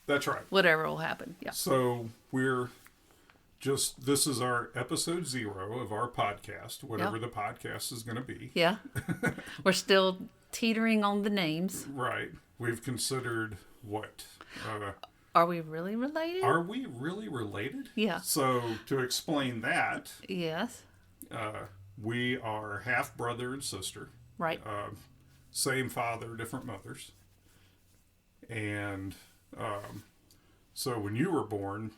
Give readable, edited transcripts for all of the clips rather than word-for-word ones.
That's right. Whatever will happen. Yeah. So this is our episode 0 of our podcast, whatever the podcast is going to be. Yeah. We're still teetering on the names. Right. We've considered what? Are we really related? Are we really related? Yeah. So to explain that. Yes. We are half brother and sister. Right. Same father, different mothers. And so when you were born,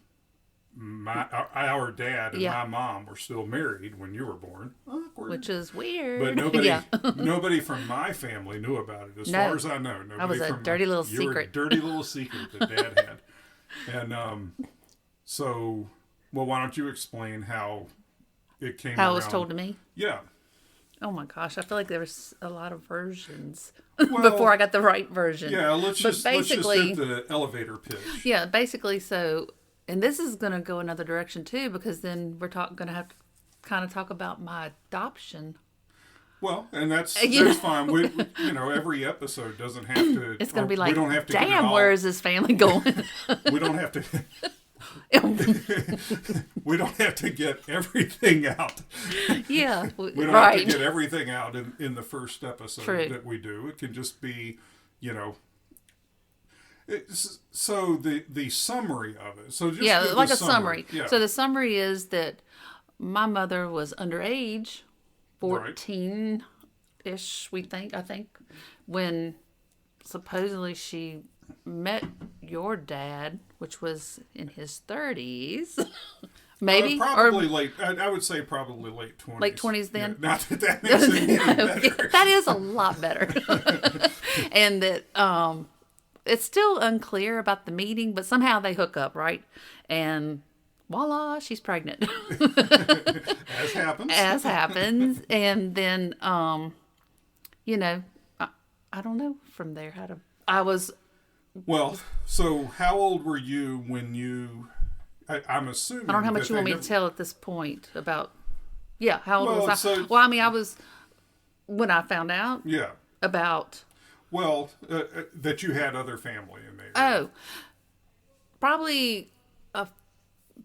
our dad and my mom were still married when you were born. Awkward. Which is weird. But nobody from my family knew about it, as far as I know. Nobody I was a dirty little secret. You were a dirty little secret that Dad had. And so, well, why don't you explain how it came How around? it was told to me? Yeah. Oh my gosh, I feel like there was a lot of versions Well, before I got the right version. Yeah, let's just hit the elevator pitch. Yeah, basically, so, and this is going to go another direction too, because then we're going to have to kind of talk about my adoption. Well, and that's fine. We, every episode doesn't have to. It's going to be like, we don't have to damn, where is this family going? We don't have to. We don't have to get everything out. Yeah, we don't have to get everything out in the first episode that we do. It can just be, so the summary of it. So just like a summary. Yeah. So the summary is that my mother was underage, 14-ish, I think, when supposedly she met your dad, which was in his 30s. Maybe? Probably late. I would say probably late 20s. Late 20s then? Yeah, not that makes it any better. That is a lot better. And that it's still unclear about the meeting, but somehow they hook up, right? And voila, she's pregnant. As happens. And then, I don't know from there how to... Well, so how old were you when you... I'm assuming... I don't know how much you want me to tell at this point about... Yeah, how old was I? So, well, I mean, I was... When I found out... Yeah. About... Well, that you had other family in there. Oh. Probably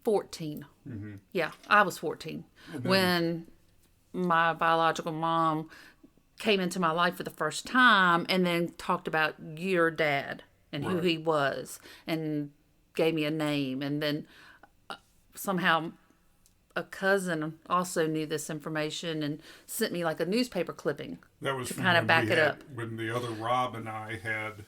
14. Mm-hmm. Yeah, I was 14. When my biological mom came into my life for the first time and then talked about your dad and who he was and gave me a name. And then somehow a cousin also knew this information and sent me like a newspaper clipping to kind of back it up. When the other Rob and I had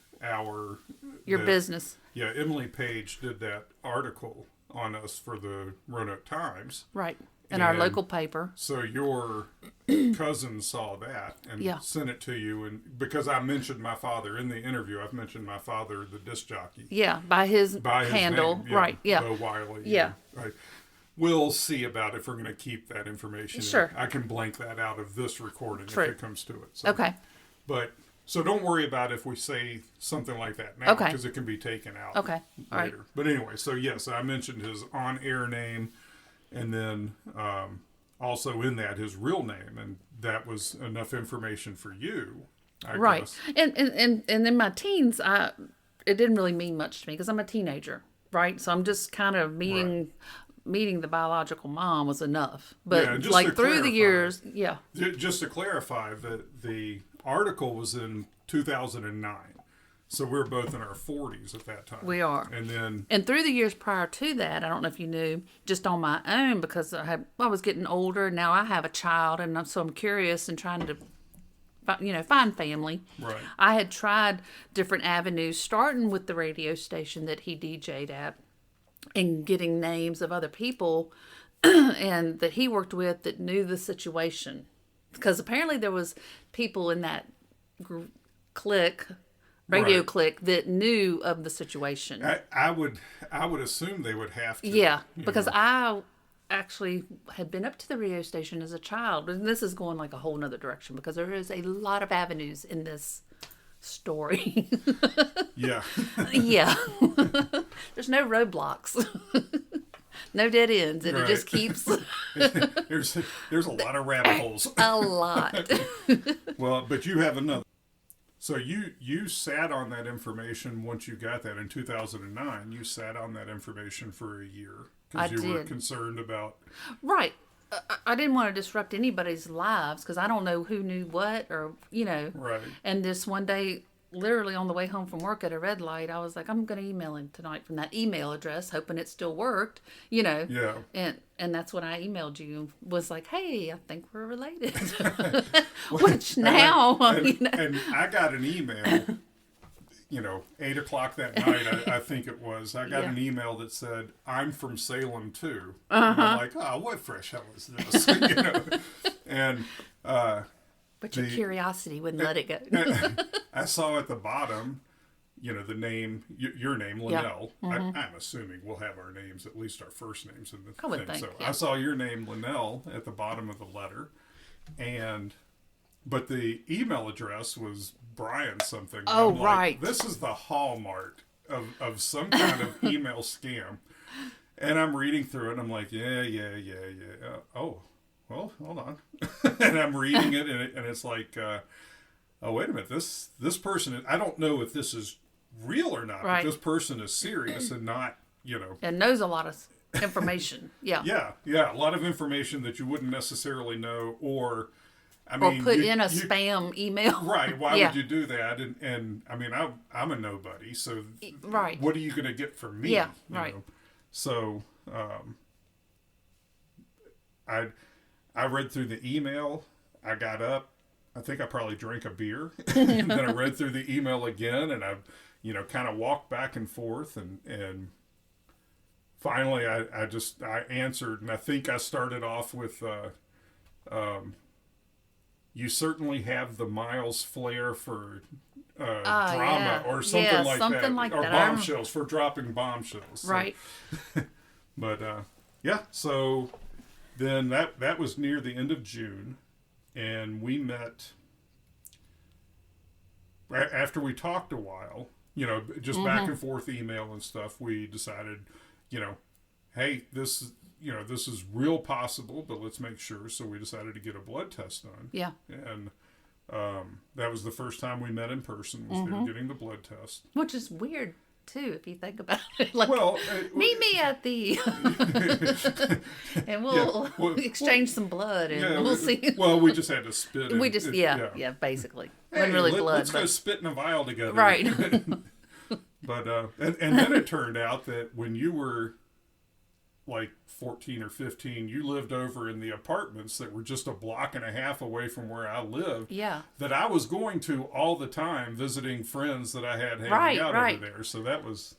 your business. Yeah, Emily Page did that article on us for the Roanoke Times. Right. In our local paper. So your cousin saw that and sent it to you, and because I mentioned my father in the interview, I've mentioned my father, the disc jockey. Yeah, by his handle. Name, right, yeah. Bo Wiley. Yeah. Right. We'll see about if we're going to keep that information. Sure. I can blank that out of this recording if it comes to it. So, okay. So don't worry about if we say something like that now, because it can be taken out later. All right. But anyway, so yes, I mentioned his on-air name, and then also in that his real name, and that was enough information for you, I guess. And in my teens, it didn't really mean much to me because I'm a teenager, right? So I'm just kind of meeting the biological mom was enough. But like through the years, Just to clarify, the article was in 2009. So we're both in our 40s at that time. We are. And through the years prior to that, I don't know if you knew, just on my own, because I was getting older. Now I have a child, and so I'm curious and trying to, find family. Right. I had tried different avenues, starting with the radio station that he DJ'd at, and getting names of other people and that he worked with that knew the situation. Because apparently there was people in that radio clique that knew of the situation. I would assume they would have to. Yeah, because I actually had been up to the radio station as a child. And this is going like a whole nother direction because there is a lot of avenues in this story. Yeah. Yeah. There's no roadblocks. No dead ends, and it just keeps... there's a lot of rabbit holes. A lot. Well, but you have another. So you sat on that information once you got that in 2009. You sat on that information for a year because you were concerned about. Right. I didn't want to disrupt anybody's lives because I don't know who knew what or, Right. And this one day, literally on the way home from work at a red light, I was like, I'm going to email him tonight from that email address, hoping it still worked, Yeah. And that's when I emailed you, was like, hey, I think we're related. Which now, and I got an email, 8:00 that night, I think it was. I got an email that said, I'm from Salem too. And I'm like, oh, what fresh hell is this? And but your curiosity wouldn't let it go. I saw at the bottom, the name, your name, Lynelle. I'm assuming we'll have our names, at least our first names in the I would thing. think, So I saw your name, Lynelle, at the bottom of the letter. But the email address was Brian something. Oh, I'm right. Like, this is the hallmark of some kind of email scam. And I'm reading through it, and I'm like, yeah. Oh, well, hold on. And I'm reading it, and it's like, oh, wait a minute. This person, I don't know if this is real or not, right. But this person is serious and not, And knows a lot of information. Yeah. Yeah. A lot of information that you wouldn't necessarily know, or put in a spam email. Right. Why would you do that? And I mean, I'm a nobody, so right. What are you going to get from me? Yeah, right. So I read through the email. I got up. I think I probably drank a beer. And then I read through the email again, and I, kind of walked back and forth, and finally I answered, and I think I started off with, you certainly have the Miles flair for drama or something like that. Or bombshells, for dropping bombshells. Right. So, but, so then that was near the end of June, and we met after we talked a while, just back and forth email and stuff. We decided, hey, this is real possible, but let's make sure. So we decided to get a blood test done. Yeah. And that was the first time we met in person, was there getting the blood test. Which is weird, too, if you think about it. Like, meet me at the... and we'll exchange some blood, and we'll see. Well, we just had to spit. We just, basically. Hey, wasn't really blood. Let's go spit in a vial together. Right. But, and then it turned out that when you were like 14 or 15, you lived over in the apartments that were just a block and a half away from where I lived. Yeah. That I was going to all the time, visiting friends that I had hanging out over there. So that was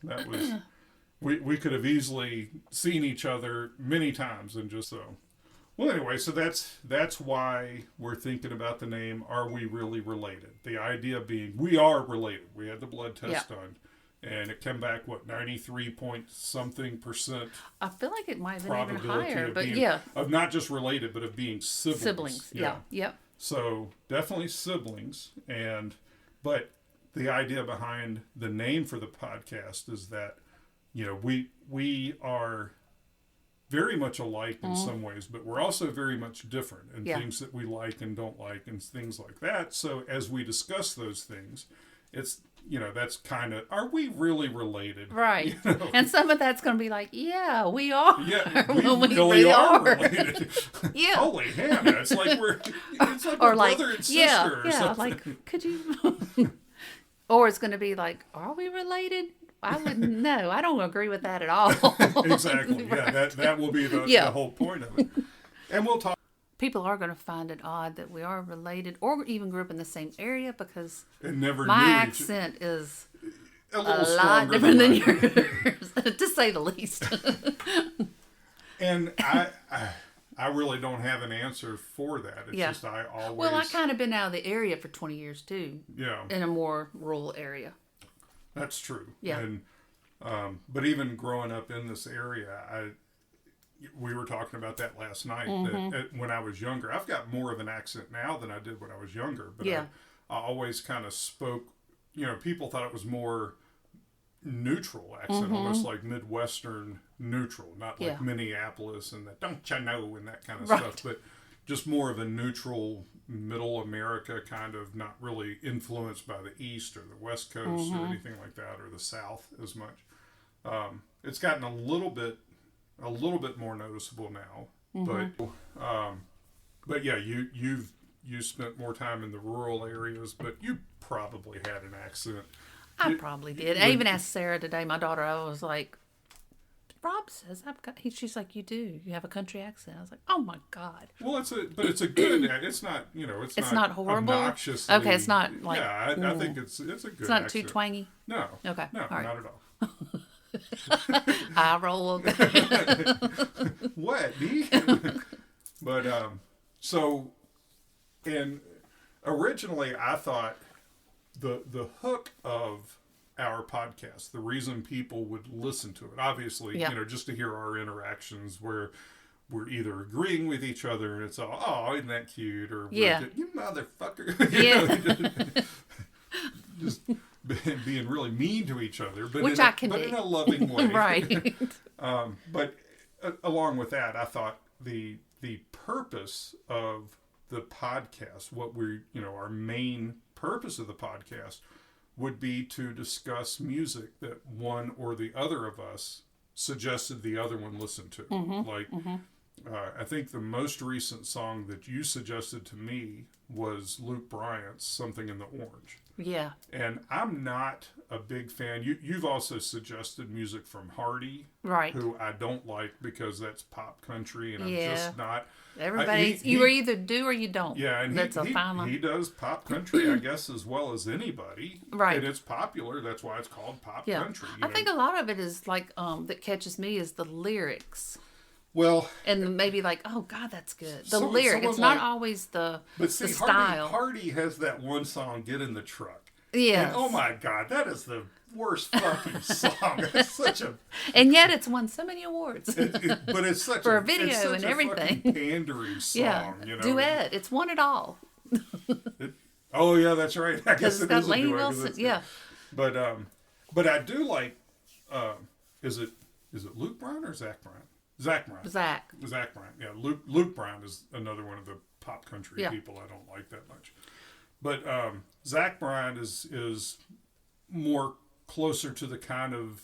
we could have easily seen each other many times, and just so. Well, anyway, so that's why we're thinking about the name. Are we really related? The idea being we are related. We had the blood test done. And it came back, 93-point-something%. I feel like it might have been even higher, but of not just related, but of being siblings. Siblings, yeah. Yep. So definitely siblings, but the idea behind the name for the podcast is that, we are very much alike in some ways, but we're also very much different in things that we like and don't like and things like that. So as we discuss those things, it's, that's kind of, are we really related? Right. And some of that's going to be like, yeah, we are. Yeah, we really are related. Yeah. Holy Hannah. It's like we're brother and sister or something. Like, could you? Or it's going to be like, are we related? I wouldn't know. I don't agree with that at all. Exactly. Right. Yeah, that will be the whole point of it. And we'll talk. People are going to find it odd that we are related or even grew up in the same area, because my accent is a lot different than yours, to say the least. And I really don't have an answer for that. It's just I always... Well, I kind of been out of the area for 20 years too. Yeah. In a more rural area. That's true. Yeah. And but even growing up in this area, we were talking about that last night. That when I was younger, I've got more of an accent now than I did when I was younger. But I always kind of spoke. People thought it was more neutral accent, almost like Midwestern neutral, not like Minneapolis and that don't you know and that kind of stuff. But just more of a neutral middle America kind of, not really influenced by the East or the West Coast or anything like that, or the South as much. It's gotten a little bit more noticeable now, but yeah, you spent more time in the rural areas, but you probably had an accent. I probably did. I even asked Sarah today, my daughter, I was like, Rob says I've got. She's like, you do. You have a country accent. I was like, oh my god. Well, it's a good. It's not. It's not horrible. Obnoxiously. Okay, it's not like. Yeah, I think it's a good. It's not accent. too twangy. No. Okay. No, all right. not at all. I roll. What? But so, and originally I thought the hook of our podcast, the reason people would listen to it, obviously, just to hear our interactions where we're either agreeing with each other and it's all, oh, isn't that cute? Or, you motherfucker. Just being really mean to each other. But Which in a loving way. Right. But along with that, I thought the purpose of the podcast, our main purpose of the podcast would be to discuss music that one or the other of us suggested the other one listen to. I think the most recent song that you suggested to me was Luke Bryant's Something in the Orange. Yeah. And I'm not a big fan. You've also suggested music from Hardy, right? Who I don't like because that's pop country, and I'm just not. Everybody, you either do or you don't. Yeah, and that's a fine line. He does pop country, I guess, as well as anybody. Right. And it's popular. That's why it's called pop country. I think a lot of it is like that catches me is the lyrics. Well, and maybe like, oh God, that's good. The lyric, it's not always the style. Hardy has that one song, "Get in the Truck." Yeah. And oh my God, that is the worst fucking song. It's such a. And yet it's won so many awards. But it's such for a video and everything. Pandering song, duet. It's won it all. Oh yeah, that's right. I guess it's got Lane Wilson. Yeah. But I do like. Is it Luke Bryan or Zach Bryan? Zach Bryan. Zach Bryan. Yeah, Luke Bryan is another one of the pop country people I don't like that much. But Zach Bryan is more closer to the kind of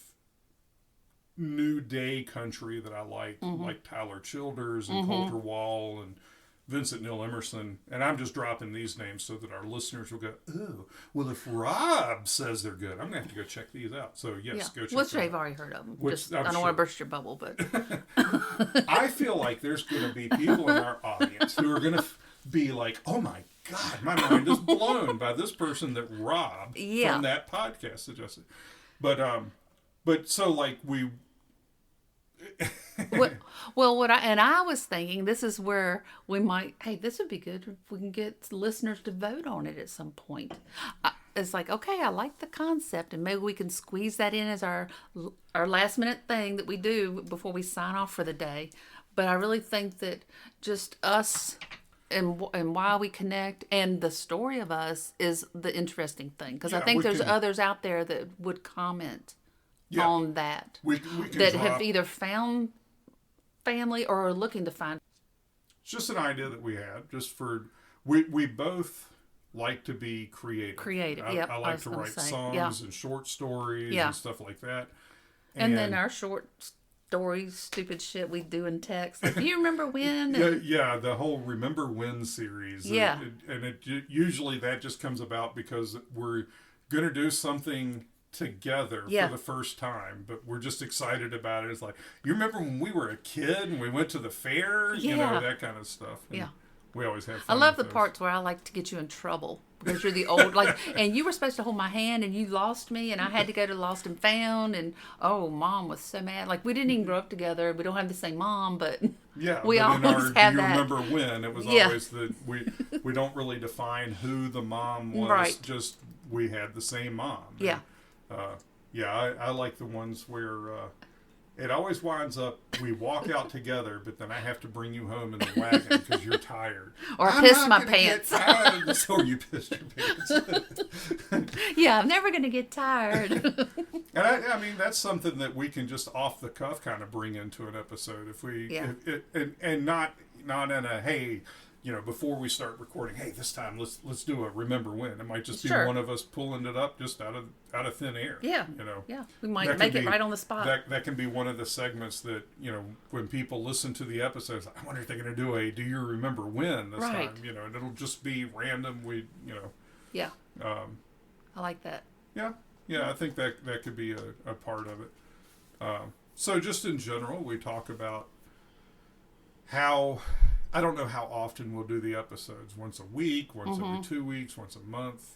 new day country that I like Tyler Childers and Colter Wall and Vincent Neil Emerson. And I'm just dropping these names so that our listeners will go, oh, well, if Rob says they're good, I'm going to have to go check these out. So, yes, go check them out. Which they've already heard of them. I don't want to burst your bubble, but... I feel like there's going to be people in our audience who are going to be like, oh my God, my mind is blown by this person that Rob from that podcast suggested. But so like we... I was thinking this is where we might, this would be good if we can get listeners to vote on it at some point. It's like, okay, I like the concept, and maybe we can squeeze that in as our last minute thing that we do before we sign off for the day. But I really think that just us and why we connect and the story of us is the interesting thing, because I think there's others out there that would comment on that we can have either found family or are looking to find. It's just an idea that we had, just for we both like to be creative. I like to write songs and short stories and stuff like that. And then our short stories, stupid shit we do in text. Like, do you remember when? The whole Remember When series. Yeah. And usually that just comes about because we're going to do something together for the first time, but we're just excited about it. It's like, you remember when we were a kid and we went to the fair? You know, that kind of stuff. And we always have fun. I love the parts where I like to get you in trouble because you're the old, and you were supposed to hold my hand and you lost me and I had to go to Lost and Found, and Mom was so mad. Like, we didn't even grow up together. We don't have the same mom, but we always have that. Remember when? It was always we don't really define who the mom was. Right. Just we had the same mom. Yeah. I like the ones where it always winds up, we walk out together, but then I have to bring you home in the wagon because you're tired. Or I pissed my pants. Or you pissed your pants. Yeah, I'm never going to get tired. And I mean, that's something that we can just off the cuff kind of bring into an episode if we, and not in a, hey, before we start recording, hey, this time let's do a remember when. It might just be Sure. one of us pulling it up just out of thin air. Yeah. Yeah. We might make it right on the spot. That can be one of the segments that, when people listen to the episodes, I wonder if they're going to do a do you remember when this time, and it'll just be random. Yeah. I like that. Yeah. Yeah. I think that could be a part of it. So just in general, we talk about how, I don't know how often we'll do the episodes, once a week, once every 2 weeks, once a month,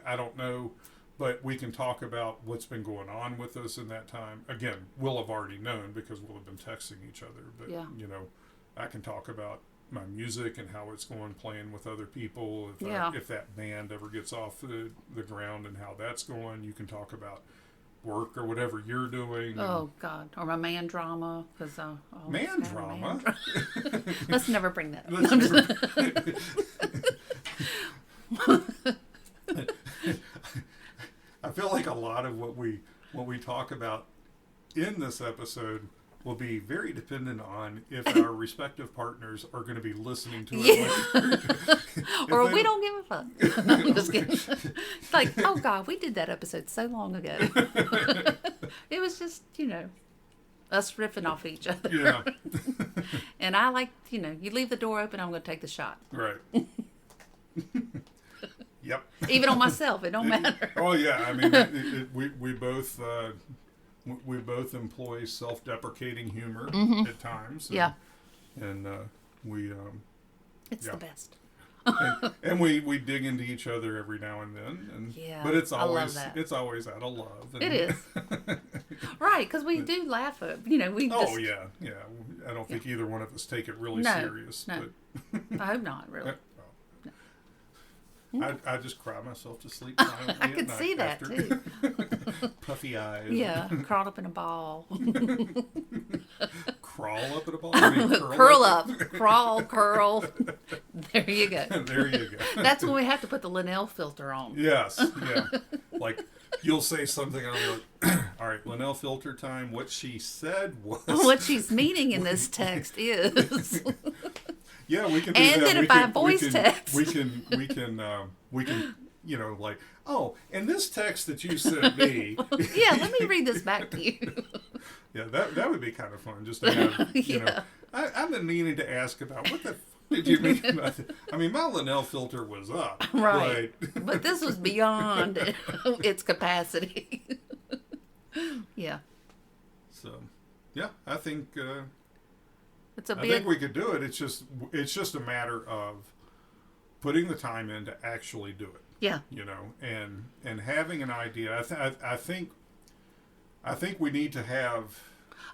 I don't know, but we can talk about what's been going on with us in that time. Again, we'll have already known because we'll have been texting each other, but I can talk about my music and how it's going, playing with other people. If that band ever gets off the ground and how that's going, you can talk about work or whatever you're doing. Oh God, or my man drama, because man drama. Let's never bring that up. I feel like a lot of what we talk about in this episode will be very dependent on if our respective partners are going to be listening to it later. Or we don't give a fuck. No, I'm just kidding. It's like, oh God, we did that episode so long ago. It was just, us riffing off each other. Yeah. And I like, you leave the door open, I'm going to take the shot. Right. Yep. Even on myself, it don't matter. Oh yeah, I mean, we both employ self-deprecating humor at times. And we it's the best. and we dig into each other every now and then. But it's always out of love. And it is. Right, because we do laugh at, we just... Oh yeah. I don't think either one of us take it really serious. No. But I hope not, really. I just cry myself to sleep silently. I could see that too. Puffy eyes. Yeah, crawled up in a ball. Crawl up in a ball? I mean, curl up. Crawl, curl. There you go. There you go. That's when we have to put the Lynelle filter on. Yes, yeah. Like, you'll say something and I'll be like, all right, Lynelle filter time. What she said was... What she's meaning in this text is... Yeah, we can do and that. then if I voice text. We can, like, oh, and this text that you sent me. Yeah, let me read this back to you. Yeah, that would be kind of fun, just to have, I've been meaning to ask about what the did you mean about it? I mean, my Lynelle filter was up. Right. But this was beyond its capacity. Yeah. So, yeah, I think... I think we could do it. It's just a matter of putting the time in to actually do it. Yeah. And having an idea. I think we need to have.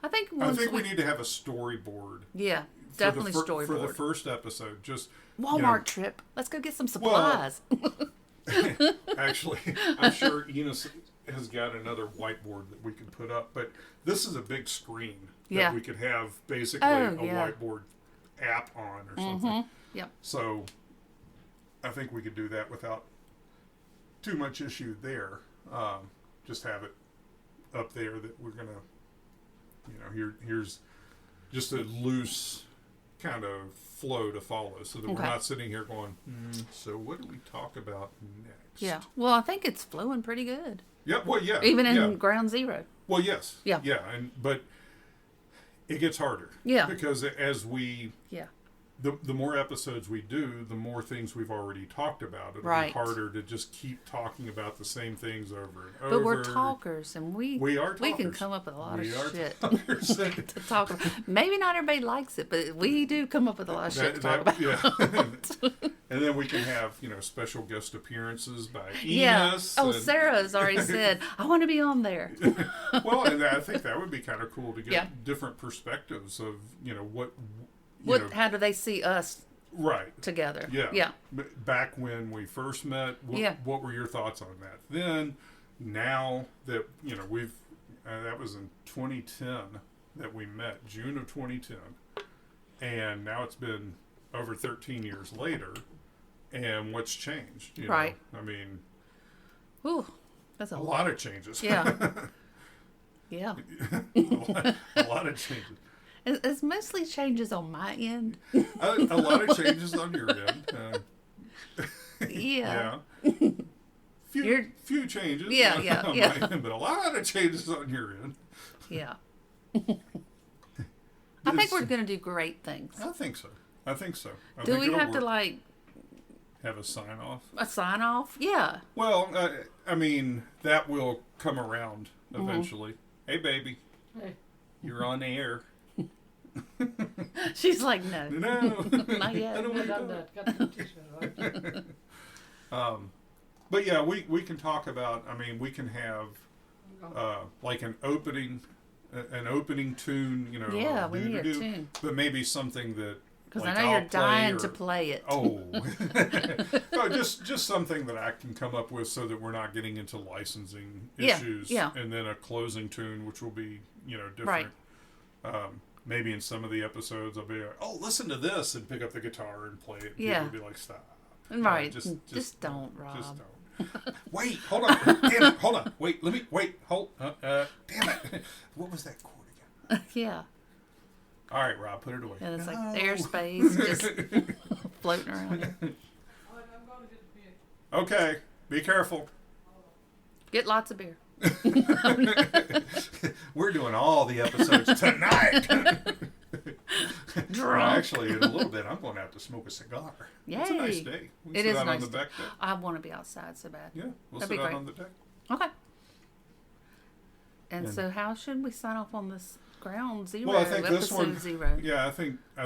We need to have a storyboard. Yeah, definitely storyboard for the first episode. Just Walmart trip. Let's go get some supplies. Well, actually, I'm sure Enos has got another whiteboard that we can put up, but this is a big screen that we could have basically a whiteboard app on or something. Yep. So I think we could do that without too much issue there. Just have it up there that we're gonna, here's just a loose kind of flow to follow, so that we're not sitting here going, so what do we talk about next? Yeah. Well, I think it's flowing pretty good. Yeah. Well, yeah. Even in ground zero. Well, yes. Yeah. Yeah. But it gets harder. Yeah. Because as we... Yeah. The more episodes we do, the more things we've already talked about. It'll be harder to just keep talking about the same things over and over. But we're talkers, and we are talkers. We can come up with a lot of shit to talk about. Maybe not everybody likes it, but we do come up with a lot of shit to talk about. Yeah. And then we can have, special guest appearances by Enos. Yeah. Oh, Sarah's already said, I want to be on there. Well, and I think that would be kind of cool to get different perspectives of, how do they see us together? Yeah. Yeah. Back when we first met, what were your thoughts on that? Then, now that, we've, that was in 2010 that we met, June of 2010. And now it's been over 13 years later. And what's changed? You know? I mean, that's a lot of changes. Yeah. Yeah. a lot of changes. It's mostly changes on my end. A lot of changes on your end. Yeah. Few changes Yeah, on my end, but a lot of changes on your end. Yeah. I think we're going to do great things. I think so. I think Do we have work. to Have a sign off? a sign off? Yeah. Well, I mean, that will come around eventually. Hey, baby. Hey. You're on air. She's like, no. No. Not yet. I don't want Got to that. Got the t-shirt, right? But yeah, we can talk about, I mean, we can have like an opening tune, you know. Yeah, we need a tune. But maybe something that, Because like, I know I'll you're dying play to play it. Oh. No, just something that I can come up with so that we're not getting into licensing issues. Yeah. And then a closing tune, which will be, you know, different. Right. Maybe in some of the episodes I'll be like, oh, listen to this, and pick up the guitar and play it. And Yeah. People will be like, stop. Right. Just don't, Rob. Just don't. Wait, hold on. Damn it, hold on. Wait, hold. Damn it. What was that chord again? Yeah. All right, Rob, put it away. And it's like No. airspace just floating around. I'm going to get the beer. Okay, be careful. Get lots of beer. We're doing all the episodes tonight. Drunk. Well, actually, in a little bit, I'm going out to smoke a cigar. Yay. It's a nice day. We can It sit is out nice. on the deck there. I want to be outside so bad. Yeah, we'll That'd sit be out great. on the deck. Okay. And And- so how should we sign off on this ground zero, Well, I think this episode one. 0? Yeah, I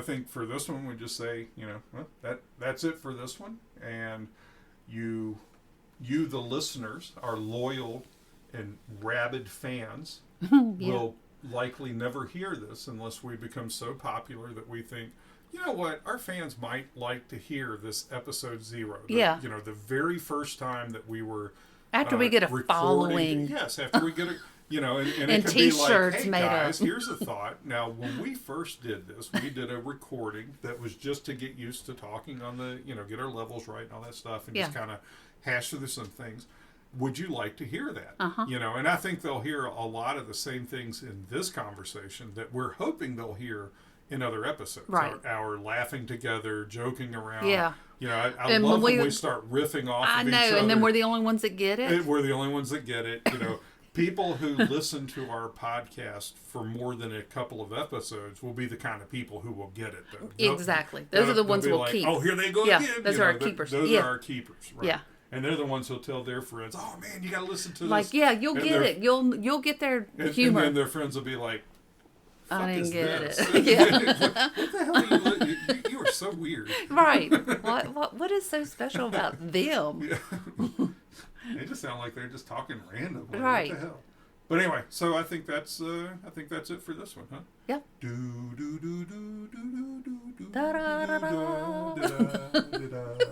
think for this one we just say, you know, well, that's it for this one, and you the listeners, our loyal and rabid fans, will likely never hear this unless we become so popular that we think, you know what, our fans might like to hear this episode 0. Yeah. You know, the very first time that we were After we get a recording- following. Yes, after we get a, you know, and And it could be like, t-shirts hey made up. guys, here's a thought. Now, when we first did this, we did a recording that was just to get used to talking on the, you know, get our levels right and all that stuff, and just Yeah. kind of hash through some things. Would you like to hear that? Uh-huh. You know, and I think they'll hear a lot of the same things in this conversation that we're hoping they'll hear in other episodes. Right. Our laughing together, joking around. Yeah. You know, I And love when when we- we start riffing off I of know, each other. and then we're the only ones that get it. We're the only ones that get it. You know, people who listen to our podcast for more than a couple of episodes will be the kind of people who will get it. Though. Exactly. Those are the ones be we'll like, keep. Oh, here they go Yeah, again. those You are know, our keepers. Those Yeah. are our keepers. Right? Yeah. And they're the ones who'll tell their friends, "Oh man, you got to listen to this." Like, yeah, you'll And get their- it. You'll get their And humor. then their friends will be like, Fuck I didn't is get this? it. Yeah. What the hell are you are so weird. Right. What is so special about them? Yeah. They just sound like they're just talking randomly. Right. What the hell? But anyway, so I think that's it for this one, huh? Yep. Do do do do do do do do Da-da-da-da. da da da da.